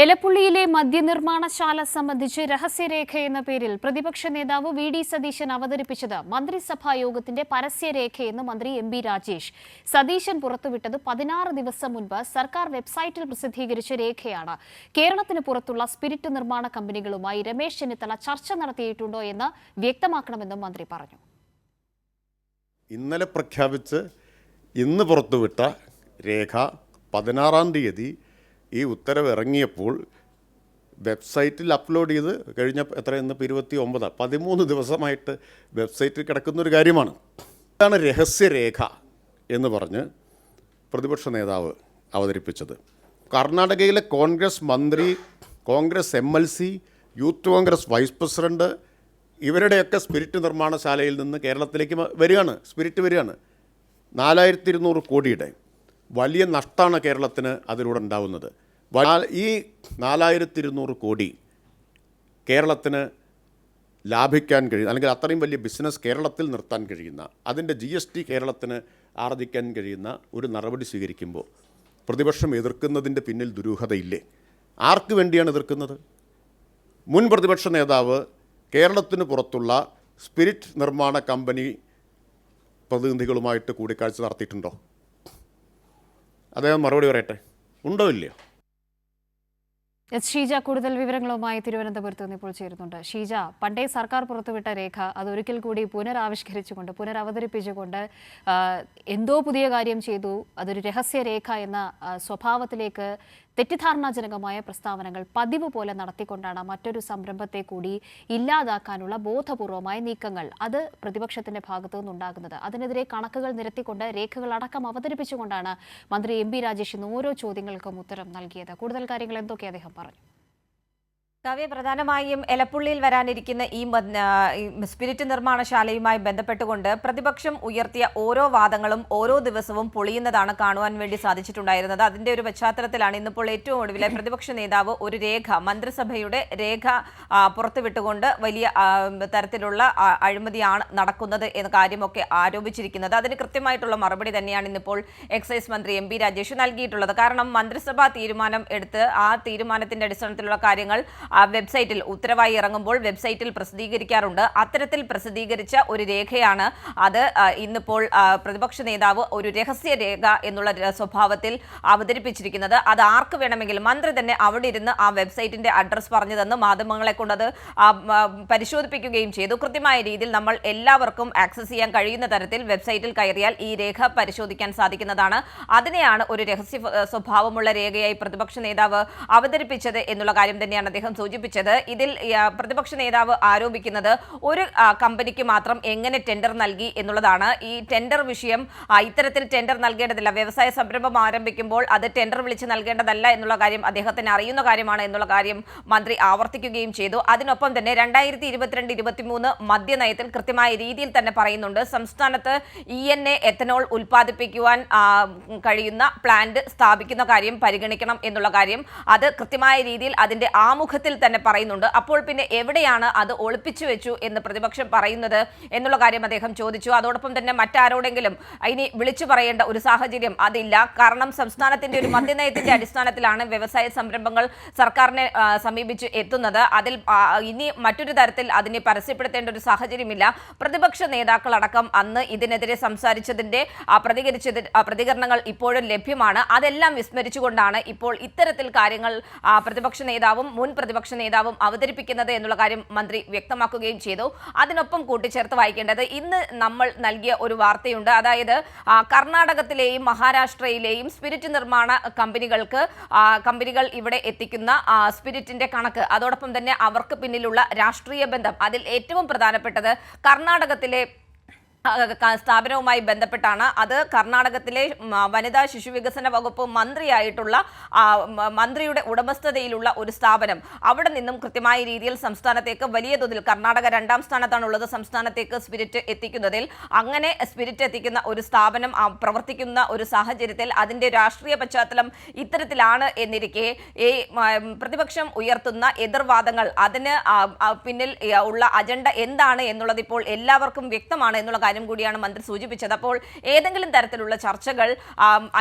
എലപ്പുള്ളിയിലെ മദ്യനിർമ്മാണശാല സംബന്ധിച്ച് രഹസ്യരേഖ എന്ന പേരിൽ പ്രതിപക്ഷ നേതാവ് വി.ഡി. സതീശൻ അവതരിപ്പിച്ചത് മന്ത്രിസഭാ യോഗത്തിന്റെ പരസ്യരേഖയെന്ന് മന്ത്രി എം.ബി. രാജേഷ്. സതീശൻ പുറത്തുവിട്ടത് 16 ദിവസം മുൻപ് സർക്കാർ വെബ്സൈറ്റിൽ പ്രസിദ്ധീകരിച്ച രേഖയാണ്. കേരളത്തിന് പുറത്തുള്ള സ്പിരിറ്റ് നിർമ്മാണ കമ്പനികളുമായി രമേശ് ചെന്നിത്തല ചർച്ച നടത്തിയിട്ടുണ്ടോ എന്ന് വ്യക്തമാക്കണമെന്നും മന്ത്രി പറഞ്ഞു. ഇന്നലെ പ്രഖ്യാപിച്ച് ഇന്ന് പുറത്തുവിട്ട രേഖ 16-ാം തീയതി ഈ ഉത്തരവ് ഇറങ്ങിയപ്പോൾ വെബ്സൈറ്റിൽ അപ്ലോഡ് ചെയ്ത് കഴിഞ്ഞ എത്രയെന്ന് 29 13 ദിവസമായിട്ട് വെബ്സൈറ്റിൽ കിടക്കുന്നൊരു കാര്യമാണ്. ഇതാണ് രഹസ്യരേഖ എന്ന് പറഞ്ഞ് പ്രതിപക്ഷ നേതാവ് അവതരിപ്പിച്ചത്. കർണാടകയിലെ കോൺഗ്രസ് മന്ത്രി, Congress MLC, youth Congress vice president ഇവരുടെയൊക്കെ സ്പിരിറ്റ് നിർമ്മാണശാലയിൽ നിന്ന് കേരളത്തിലേക്ക് സ്പിരിറ്റ് വരികയാണ്. 4200 കോടിയുടെ വലിയ നഷ്ടമാണ് കേരളത്തിന് അതിലൂടെ ഉണ്ടാവുന്നത്. ഈ 4200 കോടി കേരളത്തിന് ലാഭിക്കാൻ കഴിയുന്ന, അല്ലെങ്കിൽ അത്രയും വലിയ ബിസിനസ് കേരളത്തിൽ നിർത്താൻ കഴിയുന്ന, അതിൻ്റെ GST കേരളത്തിന് ആർജിക്കാൻ കഴിയുന്ന ഒരു നടപടി സ്വീകരിക്കുമ്പോൾ പ്രതിപക്ഷം എതിർക്കുന്നതിൻ്റെ പിന്നിൽ ദുരൂഹതയില്ലേ? ആർക്ക് വേണ്ടിയാണ് എതിർക്കുന്നത്? മുൻ പ്രതിപക്ഷ നേതാവ് കേരളത്തിന് പുറത്തുള്ള സ്പിരിറ്റ് നിർമ്മാണ കമ്പനി പ്രതിനിധികളുമായിട്ട് കൂടിക്കാഴ്ച നടത്തിയിട്ടുണ്ടോ? അദ്ദേഹം മറുപടി പറയട്ടെ. ഉണ്ടോ ഇല്ലയോ? ഷീജ കൂടുതൽ വിവരങ്ങളുമായി തിരുവനന്തപുരത്ത് നിന്ന് ഇപ്പോൾ ചേരുന്നുണ്ട്. ഷീജ, പണ്ടേ സർക്കാർ പുറത്തുവിട്ട രേഖ അത് ഒരിക്കൽ കൂടി പുനരാവിഷ്കരിച്ചുകൊണ്ട്, പുനരവതരിപ്പിച്ചുകൊണ്ട് എന്തോ പുതിയ കാര്യം ചെയ്തു, അതൊരു രഹസ്യരേഖ എന്ന സ്വഭാവത്തിലേക്ക് തെറ്റിദ്ധാരണാജനകമായ പ്രസ്താവനകൾ പതിവ് പോലെ നടത്തിക്കൊണ്ടാണ് മറ്റൊരു സംരംഭത്തെ കൂടി ഇല്ലാതാക്കാനുള്ള ബോധപൂർവമായ നീക്കങ്ങൾ അത് പ്രതിപക്ഷത്തിന്റെ ഭാഗത്തു നിന്നുണ്ടാകുന്നത്. അതിനെതിരെ കണക്കുകൾ നിരത്തിക്കൊണ്ട് രേഖകൾ അടക്കം അവതരിപ്പിച്ചുകൊണ്ടാണ് മന്ത്രി എം.ബി. രാജേഷ് ഇന്ന് ഓരോ ചോദ്യങ്ങൾക്കും ഉത്തരം നൽകിയത്. കൂടുതൽ കാര്യങ്ങൾ എന്തൊക്കെ അദ്ദേഹം പറഞ്ഞു? പ്രധാനമായും എലപ്പുള്ളിയിൽ വരാനിരിക്കുന്ന ഈ സ്പിരിറ്റ് നിർമ്മാണശാലയുമായി ബന്ധപ്പെട്ടുകൊണ്ട് പ്രതിപക്ഷം ഉയർത്തിയ ഓരോ വാദങ്ങളും ഓരോ ദിവസവും പൊളിയുന്നതാണ് കാണുവാൻ വേണ്ടി സാധിച്ചിട്ടുണ്ടായിരുന്നത്. അതിന്റെ ഒരു പശ്ചാത്തലത്തിലാണ് ഇന്നിപ്പോൾ ഏറ്റവും ഒടുവിലെ പ്രതിപക്ഷ നേതാവ് ഒരു രേഖ, മന്ത്രിസഭയുടെ രേഖ പുറത്തുവിട്ടുകൊണ്ട് വലിയ തരത്തിലുള്ള അഴിമതിയാണ് നടക്കുന്നത് എന്ന കാര്യമൊക്കെ ആരോപിച്ചിരിക്കുന്നത്. അതിന് കൃത്യമായിട്ടുള്ള മറുപടി തന്നെയാണ് ഇന്നിപ്പോൾ എക്സൈസ് മന്ത്രി എം.ബി. രാജേഷ് നൽകിയിട്ടുള്ളത്. കാരണം മന്ത്രിസഭാ തീരുമാനം എടുത്ത് ആ തീരുമാനത്തിന്റെ അടിസ്ഥാനത്തിലുള്ള കാര്യങ്ങൾ വെബ്സൈറ്റിൽ ഉത്തരവായി ഇറങ്ങുമ്പോൾ വെബ്സൈറ്റിൽ പ്രസിദ്ധീകരിക്കാറുണ്ട്. അത്തരത്തിൽ പ്രസിദ്ധീകരിച്ച ഒരു രേഖയാണ് അത് ഇന്നിപ്പോൾ പ്രതിപക്ഷ നേതാവ് ഒരു രഹസ്യരേഖ എന്നുള്ള സ്വഭാവത്തിൽ അവതരിപ്പിച്ചിരിക്കുന്നത്. അത് ആർക്ക് വേണമെങ്കിലും, മന്ത്രി തന്നെ അവിടെ ഇരുന്ന് ആ വെബ്സൈറ്റിന്റെ അഡ്രസ് പറഞ്ഞു തന്ന് മാധ്യമങ്ങളെ കൊണ്ടത് പരിശോധിപ്പിക്കുകയും ചെയ്തു. കൃത്യമായ രീതിയിൽ നമ്മൾ എല്ലാവർക്കും ആക്സസ് ചെയ്യാൻ കഴിയുന്ന തരത്തിൽ വെബ്സൈറ്റിൽ കയറിയാൽ ഈ രേഖ പരിശോധിക്കാൻ സാധിക്കുന്നതാണ്. അതിനെയാണ് ഒരു രഹസ്യ സ്വഭാവമുള്ള രേഖയായി പ്രതിപക്ഷ നേതാവ് അവതരിപ്പിച്ചത് എന്നുള്ള കാര്യം തന്നെയാണ് അദ്ദേഹം സൂചിപ്പിച്ചത്. ഇതിൽ പ്രതിപക്ഷ നേതാവ് ആരോപിക്കുന്നത് ഒരു കമ്പനിക്ക് മാത്രം എങ്ങനെ ടെൻഡർ നൽകി എന്നുള്ളതാണ്. ഈ ടെൻഡർ വിഷയം ഇത്തരത്തിൽ ടെൻഡർ നൽകേണ്ടതില്ല, വ്യവസായ സംരംഭം ആരംഭിക്കുമ്പോൾ അത് ടെൻഡർ വിളിച്ച് നൽകേണ്ടതല്ല എന്നുള്ള കാര്യം അദ്ദേഹത്തിന് അറിയുന്ന കാര്യമാണ് എന്നുള്ള കാര്യം മന്ത്രി ആവർത്തിക്കുകയും ചെയ്തു. അതിനൊപ്പം തന്നെ 2022-23 മദ്യനയത്തിൽ കൃത്യമായ രീതിയിൽ തന്നെ പറയുന്നുണ്ട്, സംസ്ഥാനത്ത് ENA എത്തനോൾ ഉൽപ്പാദിപ്പിക്കുവാൻ കഴിയുന്ന പ്ലാന്റ് സ്ഥാപിക്കുന്ന കാര്യം പരിഗണിക്കണം എന്നുള്ള കാര്യം അത് കൃത്യമായ രീതിയിൽ അതിന്റെ ആമുഖത്തിൽ തന്നെ പറയുന്നുണ്ട്. അപ്പോൾ പിന്നെ എവിടെയാണ് അത് ഒളിപ്പിച്ചു വെച്ചു എന്ന് പ്രതിപക്ഷം പറയുന്നത് എന്നുള്ള കാര്യം അദ്ദേഹം ചോദിച്ചു. അതോടൊപ്പം തന്നെ മറ്റാരോടെങ്കിലും ഇനി വിളിച്ചു പറയേണ്ട ഒരു സാഹചര്യം അതില്ല. കാരണം സംസ്ഥാനത്തിന്റെ ഒരു മദ്യനയത്തിന്റെ അടിസ്ഥാനത്തിലാണ് വ്യവസായ സംരംഭങ്ങൾ സർക്കാരിനെ സമീപിച്ച് എത്തുന്നത്. അതിൽ ഇനി മറ്റൊരു തരത്തിൽ അതിനെ പരസ്യപ്പെടുത്തേണ്ട ഒരു സാഹചര്യമില്ല. പ്രതിപക്ഷ നേതാക്കളടക്കം അന്ന് ഇതിനെതിരെ സംസാരിച്ചതിന്റെ പ്രതികരണങ്ങൾ ഇപ്പോഴും ലഭ്യമാണ്. അതെല്ലാം വിസ്മരിച്ചുകൊണ്ടാണ് ഇപ്പോൾ ഇത്തരത്തിൽ കാര്യങ്ങൾ പ്രതിപക്ഷ നേതാവും മുൻ പ്രതിപക്ഷ നേതാവും അവതരിപ്പിക്കുന്നത് എന്നുള്ള കാര്യം മന്ത്രി വ്യക്തമാക്കുകയും ചെയ്തു. അതിനൊപ്പം കൂട്ടിച്ചേർത്ത് വായിക്കേണ്ടത്, ഇന്ന് നമ്മൾ നൽകിയ ഒരു വാർത്തയുണ്ട്. അതായത് കർണാടകത്തിലെയും മഹാരാഷ്ട്രയിലെയും സ്പിരിറ്റ് നിർമ്മാണ കമ്പനികൾ ഇവിടെ എത്തിക്കുന്ന സ്പിരിറ്റിന്റെ കണക്ക്, അതോടൊപ്പം തന്നെ അവർക്ക് പിന്നിലുള്ള രാഷ്ട്രീയ ബന്ധം, അതിൽ ഏറ്റവും പ്രധാനപ്പെട്ടത് കർണാടകത്തിലെ സ്ഥാപനവുമായി ബന്ധപ്പെട്ടാണ്. അത് കർണാടകത്തിലെ വനിതാ ശിശു വികസന വകുപ്പ് മന്ത്രിയുടെ ഉടമസ്ഥതയിലുള്ള ഒരു സ്ഥാപനം. അവിടെ നിന്നും കൃത്യമായ രീതിയിൽ സംസ്ഥാനത്തേക്ക് വലിയ തോതിൽ, കർണാടക 2ാം സ്ഥാനത്താണുള്ളത് സംസ്ഥാനത്തേക്ക് സ്പിരിറ്റ് എത്തിക്കുന്നതിൽ. അങ്ങനെ സ്പിരിറ്റ് എത്തിക്കുന്ന ഒരു സ്ഥാപനം പ്രവർത്തിക്കുന്ന ഒരു സാഹചര്യത്തിൽ അതിന്റെ രാഷ്ട്രീയ പശ്ചാത്തലം ഇത്തരത്തിലാണ് എന്നിരിക്കെ ഈ പ്രതിപക്ഷം ഉയർത്തുന്ന എതിർവാദങ്ങൾ, അതിന് പിന്നിൽ ഉള്ള അജണ്ട എന്താണ് എന്നുള്ളത് ഇപ്പോൾ എല്ലാവർക്കും വ്യക്തമാണ് എന്നുള്ള കാര്യം കാര്യം കൂടിയാണ് മന്ത്രി സൂചിപ്പിച്ചത്. അപ്പോൾ ഏതെങ്കിലും തരത്തിലുള്ള ചർച്ചകൾ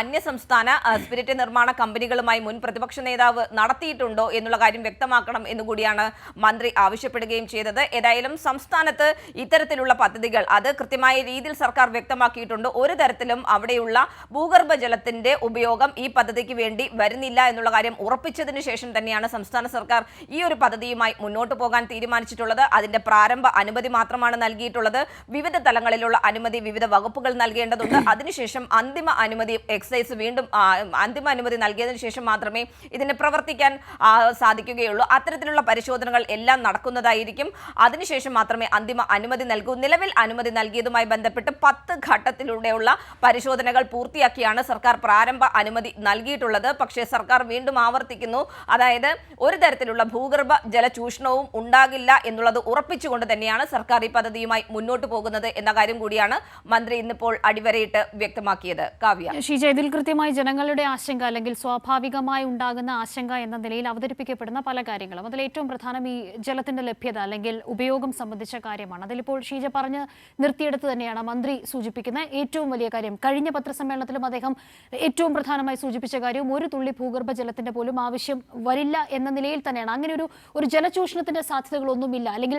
അന്യസംസ്ഥാന സ്പിരിറ്റ് നിർമ്മാണ കമ്പനികളുമായി മുൻ പ്രതിപക്ഷ നേതാവ് നടത്തിയിട്ടുണ്ടോ എന്നുള്ള കാര്യം വ്യക്തമാക്കണം എന്നുകൂടിയാണ് മന്ത്രി ആവശ്യപ്പെടുകയും ചെയ്തത്. ഏതായാലും സംസ്ഥാനത്ത് ഇത്തരത്തിലുള്ള പദ്ധതികൾ അത് കൃത്യമായ രീതിയിൽ സർക്കാർ വ്യക്തമാക്കിയിട്ടുണ്ട്. ഒരു തരത്തിലും അവിടെയുള്ള ഭൂഗർഭ ജലത്തിന്റെ ഉപയോഗം ഈ പദ്ധതിക്ക് വേണ്ടി വരുന്നില്ല എന്നുള്ള കാര്യം ഉറപ്പിച്ചതിന് ശേഷം തന്നെയാണ് സംസ്ഥാന സർക്കാർ ഈ ഒരു പദ്ധതിയുമായി മുന്നോട്ട് പോകാൻ തീരുമാനിച്ചിട്ടുള്ളത്. അതിന്റെ പ്രാരംഭ അനുമതി മാത്രമാണ് നൽകിയിട്ടുള്ളത്. വിവിധ തലങ്ങളിലുള്ള അനുമതി വിവിധ വകുപ്പുകൾ നൽകേണ്ടതുണ്ട്. അതിനുശേഷം അന്തിമ അനുമതി എക്സൈസ് വീണ്ടും അന്തിമ അനുമതി നൽകിയതിനു ശേഷം മാത്രമേ ഇതിന് പ്രവർത്തിക്കാൻ സാധിക്കുകയുള്ളൂ. അത്തരത്തിലുള്ള പരിശോധനകൾ എല്ലാം നടക്കുന്നതായിരിക്കും. അതിനുശേഷം മാത്രമേ അന്തിമ അനുമതി നൽകൂ. നിലവിൽ അനുമതി നൽകിയതുമായി ബന്ധപ്പെട്ട് 10 ഘട്ടത്തിലൂടെയുള്ള പരിശോധനകൾ പൂർത്തിയാക്കിയാണ് സർക്കാർ പ്രാരംഭ അനുമതി നൽകിയിട്ടുള്ളത്. പക്ഷേ സർക്കാർ വീണ്ടും ആവർത്തിക്കുന്നു, അതായത് ഒരു തരത്തിലുള്ള ഭൂഗർഭ ജല ചൂഷണവും ഉണ്ടാകില്ല എന്നുള്ളത് ഉറപ്പിച്ചുകൊണ്ട് തന്നെയാണ് സർക്കാർ ഈ പദ്ധതിയുമായി മുന്നോട്ട് പോകുന്നത് എന്ന കാര്യം കൂടിയാണ് മന്ത്രി ഇന്നിപ്പോൾ അടിവരയിട്ട് വ്യക്തമാക്കിയത്. കാവ്യ, ഷീജ, ഇതിൽ കൃത്യമായി ജനങ്ങളുടെ ആശങ്ക അല്ലെങ്കിൽ സ്വാഭാവികമായി ഉണ്ടാകുന്ന ആശങ്ക എന്ന നിലയിൽ അവതരിപ്പിക്കപ്പെടുന്ന പല കാര്യങ്ങളും, അതിൽ ഏറ്റവും പ്രധാനം ഈ ജലത്തിന്റെ ലഭ്യത അല്ലെങ്കിൽ ഉപയോഗം സംബന്ധിച്ച കാര്യമാണ്. അതിലിപ്പോൾ ഷീജ പറഞ്ഞ് നിർത്തിയെടുത്ത് തന്നെയാണ് മന്ത്രി സൂചിപ്പിക്കുന്ന ഏറ്റവും വലിയ കാര്യം. കഴിഞ്ഞ പത്രസമ്മേളനത്തിലും അദ്ദേഹം ഏറ്റവും പ്രധാനമായി സൂചിപ്പിച്ച കാര്യവും ഒരു തുള്ളി ഭൂഗർഭ ജലത്തിന്റെ പോലും ആവശ്യം വരില്ല എന്ന നിലയിൽ തന്നെയാണ്. അങ്ങനെ ഒരു ജലചൂഷണത്തിന്റെ സാധ്യതകളൊന്നുമില്ല, അല്ലെങ്കിൽ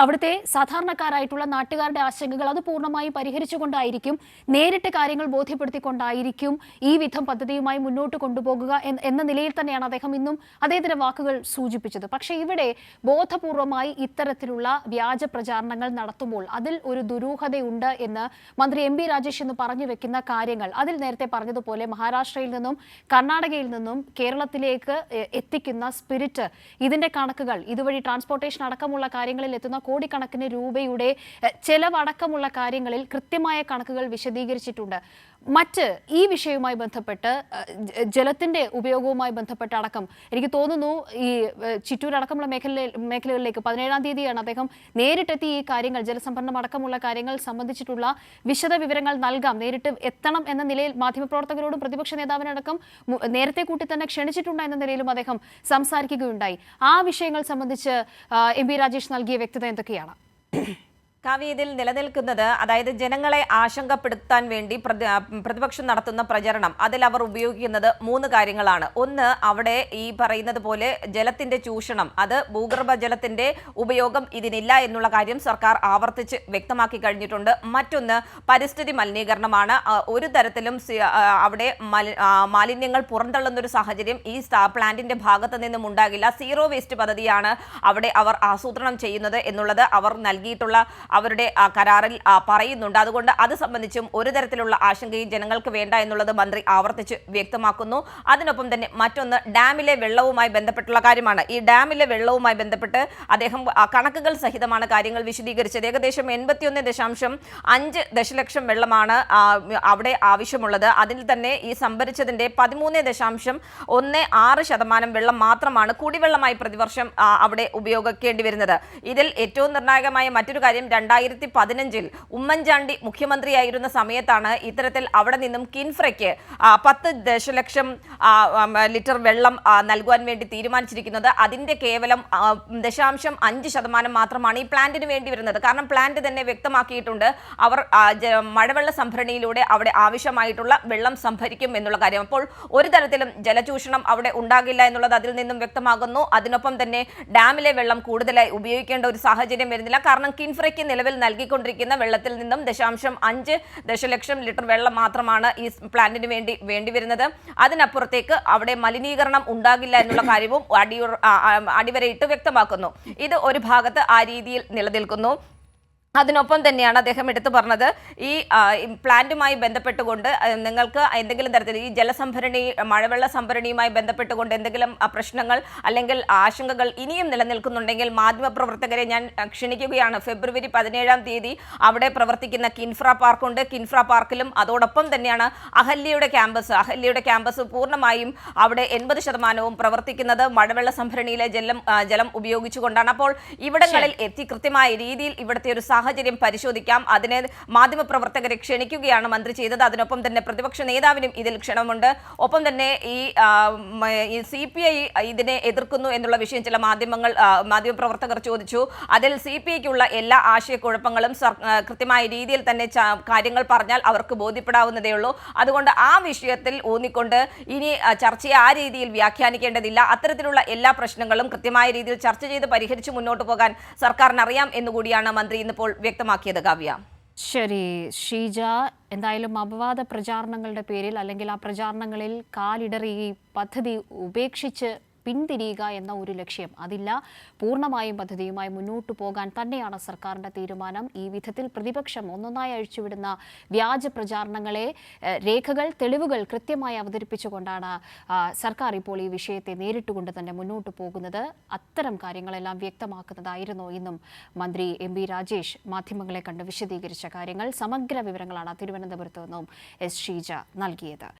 അവിടുത്തെ സാധാരണക്കാരായിട്ടുള്ള നാട്ടുകാരുടെ ആശങ്കകൾ അത് പൂർണ്ണമായും പരിഹരിച്ചുകൊണ്ടായിരിക്കും, നേരിട്ട് കാര്യങ്ങൾ ബോധ്യപ്പെടുത്തിക്കൊണ്ടായിരിക്കും ഈ വിധം പദ്ധതിയുമായി മുന്നോട്ട് കൊണ്ടുപോകുക എന്ന നിലയിൽ തന്നെയാണ് അദ്ദേഹം ഇന്നും അദ്ദേഹത്തിന്റെ വാക്കുകൾ സൂചിപ്പിച്ചത്. പക്ഷേ ഇവിടെ ബോധപൂർവമായി ഇത്തരത്തിലുള്ള വ്യാജ പ്രചാരണങ്ങൾ നടത്തുമ്പോൾ അതിൽ ഒരു ദുരൂഹതയുണ്ട് എന്ന് മന്ത്രി എം ബി രാജേഷ് എന്ന് പറഞ്ഞു വെക്കുന്ന കാര്യങ്ങൾ, അതിൽ നേരത്തെ പറഞ്ഞതുപോലെ മഹാരാഷ്ട്രയിൽ നിന്നും കർണാടകയിൽ നിന്നും കേരളത്തിലേക്ക് എത്തിക്കുന്ന സ്പിരിറ്റ്, ഇതിന്റെ കണക്കുകൾ, ഇതുവഴി ട്രാൻസ്പോർട്ടേഷൻ അടക്കമുള്ള കാര്യങ്ങളിൽ എത്തുന്ന കോടിക്കണക്കിന് രൂപയുടെ ചെലവടക്കമുള്ള കാര്യങ്ങളിൽ കൃത്യമായ കണക്കുകൾ വിശദീകരിച്ചിട്ടുണ്ട്. മറ്റ് ഈ വിഷയവുമായി ബന്ധപ്പെട്ട് ജലത്തിന്റെ ഉപയോഗവുമായി ബന്ധപ്പെട്ട അടക്കം എനിക്ക് തോന്നുന്നു ഈ ചിറ്റൂർ അടക്കമുള്ള മേഖലകളിലേക്ക് 17-ാം തീയതിയാണ് അദ്ദേഹം നേരിട്ടെത്തി ഈ കാര്യങ്ങൾ, ജലസംഭരണം അടക്കമുള്ള കാര്യങ്ങൾ സംബന്ധിച്ചിട്ടുള്ള വിശദ വിവരങ്ങൾ നൽകാം, നേരിട്ട് എത്തണം എന്ന നിലയിൽ മാധ്യമപ്രവർത്തകരോടും പ്രതിപക്ഷ നേതാവിനടക്കം നേരത്തെ കൂട്ടി തന്നെ ക്ഷണിച്ചിട്ടുണ്ട് എന്ന നിലയിലും അദ്ദേഹം സംസാരിക്കുകയുണ്ടായി. ആ വിഷയങ്ങൾ സംബന്ധിച്ച് എം ബി രാജേഷ് നൽകിയ വ്യക്തത എന്തൊക്കെയാണ്? കാവ്യ, ഇതിൽ നിലനിൽക്കുന്നത്, അതായത് ജനങ്ങളെ ആശങ്കപ്പെടുത്താൻ വേണ്ടി പ്രതിപക്ഷം നടത്തുന്ന പ്രചരണം, അതിൽ അവർ ഉപയോഗിക്കുന്നത് 3 കാര്യങ്ങളാണ്. ഒന്ന്, അവിടെ ഈ പറയുന്നത് പോലെ ജലത്തിന്റെ ചൂഷണം, അത് ഭൂഗർഭ ജലത്തിന്റെ ഉപയോഗം ഇതിനില്ല എന്നുള്ള കാര്യം സർക്കാർ ആവർത്തിച്ച് വ്യക്തമാക്കി കഴിഞ്ഞിട്ടുണ്ട്. മറ്റൊന്ന്, പരിസ്ഥിതി മലിനീകരണമാണ്. ഒരു തരത്തിലും അവിടെ മാലിന്യങ്ങൾ പുറന്തള്ളുന്ന ഒരു സാഹചര്യം ഈ പ്ലാന്റിന്റെ ഭാഗത്ത് നിന്നും ഉണ്ടാകില്ല. സീറോ വേസ്റ്റ് പദ്ധതിയാണ് അവിടെ അവർ ആസൂത്രണം ചെയ്യുന്നത് എന്നുള്ളത് അവർ നൽകിയിട്ടുള്ള അവരുടെ കരാറിൽ പറയുന്നുണ്ട്. അതുകൊണ്ട് അത് സംബന്ധിച്ചും ഒരു തരത്തിലുള്ള ആശങ്കയും ജനങ്ങൾക്ക് വേണ്ട എന്നുള്ളത് മന്ത്രി ആവർത്തിച്ച് വ്യക്തമാക്കുന്നു. അതിനൊപ്പം തന്നെ മറ്റൊന്ന് ഡാമിലെ വെള്ളവുമായി ബന്ധപ്പെട്ടുള്ള കാര്യമാണ്. ഈ ഡാമിലെ വെള്ളവുമായി ബന്ധപ്പെട്ട് അദ്ദേഹം കണക്കുകൾ സഹിതമാണ് കാര്യങ്ങൾ വിശദീകരിച്ചത്. ഏകദേശം 81.5 ദശലക്ഷം വെള്ളമാണ് അവിടെ ആവശ്യമുള്ളത്. അതിൽ തന്നെ ഈ സംഭരിച്ചതിന്റെ 13.16% വെള്ളം മാത്രമാണ് കുടിവെള്ളമായി പ്രതിവർഷം അവിടെ ഉപയോഗിക്കേണ്ടി വരുന്നത്. ഇതിൽ ഏറ്റവും നിർണായകമായ മറ്റൊരു കാര്യം, 2015 ഉമ്മൻചാണ്ടി മുഖ്യമന്ത്രിയായിരുന്ന സമയത്താണ് ഇത്തരത്തിൽ അവിടെ നിന്നും കിൻഫ്രയ്ക്ക് 10 ദശലക്ഷം ലിറ്റർ വെള്ളം നൽകുവാൻ വേണ്ടി തീരുമാനിച്ചിരിക്കുന്നത്. അതിന്റെ കേവലം 0.5% മാത്രമാണ് ഈ പ്ലാന്റിന് വേണ്ടി വരുന്നത്. കാരണം പ്ലാന്റ് തന്നെ വ്യക്തമാക്കിയിട്ടുണ്ട് അവർ മഴവെള്ള സംഭരണിയിലൂടെ അവിടെ ആവശ്യമായിട്ടുള്ള വെള്ളം സംഭരിക്കും എന്നുള്ള കാര്യം. അപ്പോൾ ഒരു തരത്തിലും ജലചൂഷണം അവിടെ ഉണ്ടാകില്ല എന്നുള്ളത് അതിൽ നിന്നും വ്യക്തമാകുന്നു. അതിനൊപ്പം തന്നെ ഡാമിലെ വെള്ളം കൂടുതലായി ഉപയോഗിക്കേണ്ട ഒരു സാഹചര്യം വരുന്നില്ല. കാരണം കിൻഫ്രയ്ക്ക് നിലവിൽ നൽകിക്കൊണ്ടിരിക്കുന്ന വെള്ളത്തിൽ നിന്നും 0.5 ദശലക്ഷം ലിറ്റർ വെള്ളം മാത്രമാണ് ഈ പ്ലാന്റിന് വേണ്ടി വരുന്നത്. അതിനപ്പുറത്തേക്ക് അവിടെ മലിനീകരണം ഉണ്ടാകില്ല എന്നുള്ള കാര്യവും അടിവരയിട്ട് വ്യക്തമാക്കുന്നു. ഇത് ഒരു ഭാഗത്ത് ആ രീതിയിൽ നിലനിൽക്കുന്നു. അതിനൊപ്പം തന്നെയാണ് അദ്ദേഹം എടുത്തു പറഞ്ഞത്, ഈ പ്ലാന്റുമായി ബന്ധപ്പെട്ടുകൊണ്ട് നിങ്ങൾക്ക് എന്തെങ്കിലും തരത്തിൽ ഈ ജലസംഭരണി, മഴവെള്ള സംഭരണിയുമായി ബന്ധപ്പെട്ടുകൊണ്ട് എന്തെങ്കിലും പ്രശ്നങ്ങൾ അല്ലെങ്കിൽ ആശങ്കകൾ ഇനിയും നിലനിൽക്കുന്നുണ്ടെങ്കിൽ മാധ്യമപ്രവർത്തകരെ ഞാൻ ക്ഷണിക്കുകയാണ്. ഫെബ്രുവരി 17-ാം തീയതി അവിടെ പ്രവർത്തിക്കുന്ന കിൻഫ്ര പാർക്കുണ്ട്. കിൻഫ്ര പാർക്കിലും അതോടൊപ്പം തന്നെയാണ് അഹല്യയുടെ ക്യാമ്പസ് പൂർണ്ണമായും അവിടെ 80% പ്രവർത്തിക്കുന്നത് മഴവെള്ള സംഭരണിയിലെ ജലം ഉപയോഗിച്ചുകൊണ്ടാണ്. അപ്പോൾ ഇവിടങ്ങളിൽ എത്തി കൃത്യമായ രീതിയിൽ ഇവിടുത്തെ ഒരു സാഹചര്യം പരിശോധിക്കാം. അതിനെ മാധ്യമപ്രവർത്തകരെ ക്ഷണിക്കുകയാണ് മന്ത്രി ചെയ്തത്. അതിനൊപ്പം തന്നെ പ്രതിപക്ഷ നേതാവിനും ഇതിൽ ക്ഷണമുണ്ട്. ഒപ്പം തന്നെ ഈ CPI ഇതിനെ എതിർക്കുന്നു എന്നുള്ള വിഷയം ചില മാധ്യമപ്രവർത്തകർ ചോദിച്ചു. അതിൽ CPIക്കുള്ള എല്ലാ ആശയക്കുഴപ്പങ്ങളും കൃത്യമായ രീതിയിൽ തന്നെ കാര്യങ്ങൾ പറഞ്ഞാൽ അവർക്ക് ബോധ്യപ്പെടാവുന്നതേ ഉള്ളൂ. അതുകൊണ്ട് ആ വിഷയത്തിൽ ഊന്നിക്കൊണ്ട് ഇനി ചർച്ചയെ ആ രീതിയിൽ വ്യാഖ്യാനിക്കേണ്ടതില്ല. അത്തരത്തിലുള്ള എല്ലാ പ്രശ്നങ്ങളും കൃത്യമായ രീതിയിൽ ചർച്ച ചെയ്ത് പരിഹരിച്ച് മുന്നോട്ട് പോകാൻ സർക്കാരിന് അറിയാം എന്നുകൂടിയാണ് മന്ത്രി ഇന്നിപ്പോൾ വ്യക്തമാക്കിയത്. കാവ്യ. ശരി ഷീജ, എന്തായാലും അപവാദ പ്രചാരണങ്ങളുടെ പേരിൽ അല്ലെങ്കിൽ ആ പ്രചാരണങ്ങളിൽ കാലിടറി ഈ പദ്ധതി ഉപേക്ഷിച്ച് പിന്തിരിയുക എന്ന ഒരു ലക്ഷ്യം അതില്ല. പൂർണ്ണമായും പദ്ധതിയുമായി മുന്നോട്ടു പോകാൻ തന്നെയാണ് സർക്കാരിൻ്റെ തീരുമാനം. ഈ വിധത്തിൽ പ്രതിപക്ഷം ഒന്നൊന്നായി അഴിച്ചുവിടുന്ന വ്യാജ പ്രചാരണങ്ങളെ രേഖകൾ, തെളിവുകൾ കൃത്യമായി അവതരിപ്പിച്ചുകൊണ്ടാണ് സർക്കാർ ഇപ്പോൾ ഈ വിഷയത്തെ നേരിട്ടുകൊണ്ട് തന്നെ മുന്നോട്ട് പോകുന്നത്. അത്തരം കാര്യങ്ങളെല്ലാം വ്യക്തമാക്കുന്നതായിരുന്നു ഇന്നും മന്ത്രി MB രാജേഷ് മാധ്യമങ്ങളെ കണ്ട് വിശദീകരിച്ച കാര്യങ്ങൾ. സമഗ്ര വിവരങ്ങളാണ് തിരുവനന്തപുരത്ത് നിന്നും ഷീജ നൽകിയത്.